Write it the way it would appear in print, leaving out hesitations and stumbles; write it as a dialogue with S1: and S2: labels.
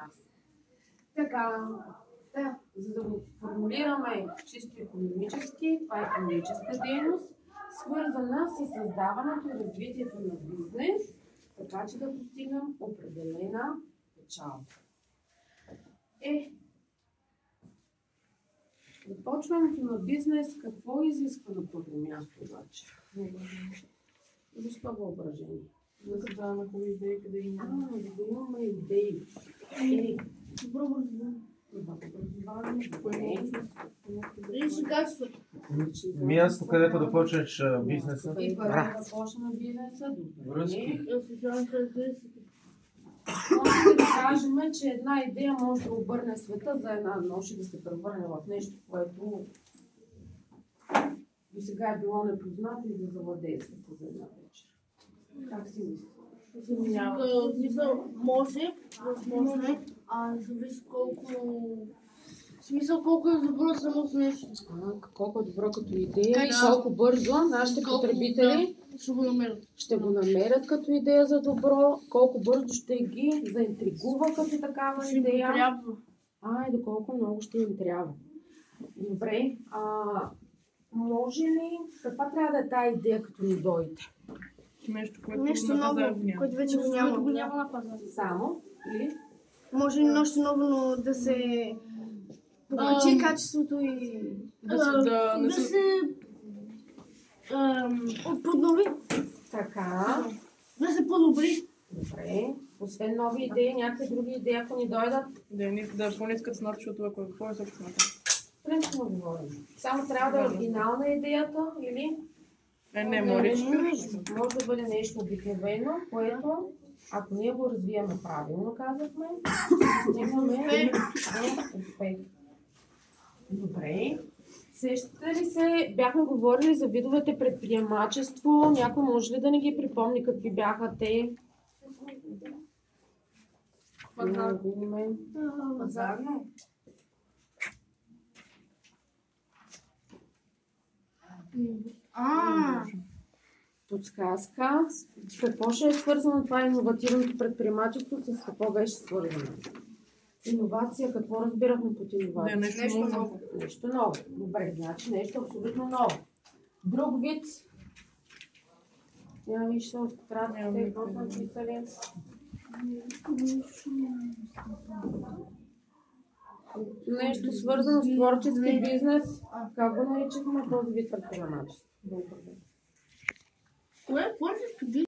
S1: нас. Така, да, за да го формулираме чисто икономически, това е икономическа дейност, свързана с създаването и развитието на бизнес, така че да постигнем определена печалба. Започването на бизнес какво изисква на първо място обаче? Защо въображение?
S2: За да даваме хубави идеи, къде ги няма.
S1: Да имаме идеи.
S3: Добро образование. Лично качество.
S4: Място, където да почнеш бизнеса.
S1: И първо да почна бизнеса.
S4: Връзки.
S3: Социални характеристики.
S1: Може да кажем, че една идея може да обърне света за една нощ и да се превърне в нещо, което до сега е било непознато и да завладее света за една вечер. Как си мислиш?
S3: Може, възможно е, зависи колко е добро само с нещо.
S1: Колко е добро като идея и колко бързо нашите потребители ще го намерят като идея за добро, колко бързо ще ги заинтригува като такава идея. И доколко много ще им трябва. Добре, може ли, каква трябва да е тази идея като ни дойде?
S2: Нещо ново,
S3: което вече го няма на пазара.
S1: Само? Или?
S3: Може ли нещо ново, но да се покачи качеството и да се поднови.
S1: Така.
S3: Да се подобри.
S1: Добре. Освен нови идеи, някакви други идеи, ако ни дойдат?
S2: Да е по-ниска цената, защото какво е също цената?
S1: Принципно говорим. Само трябва да е оригинална идеята или?
S2: Не, може
S1: да бъде нещо обикновено, което ако ние го развием правилно, казахме, стигнаме до успех. Добре. Сещате ли се, бяхме говорили за видовете предприемачество, някой може ли да не ги припомни какви бяха те?
S3: Пазарно.
S1: Подсказка. Какво ще е свързано това иновативното предприемачество, с какво беше свързано? Иновация, какво разбирахме под иновация?
S2: Нещо ново.
S1: Нещо ново. Добре, значи нещо абсолютно ново. Друг вид. Я вижте от тетрадите, какво сме писали. Нещо свързано с творчески бизнес. Как го наричахме този вид предприемачество?
S3: Кое е творчески бизнес?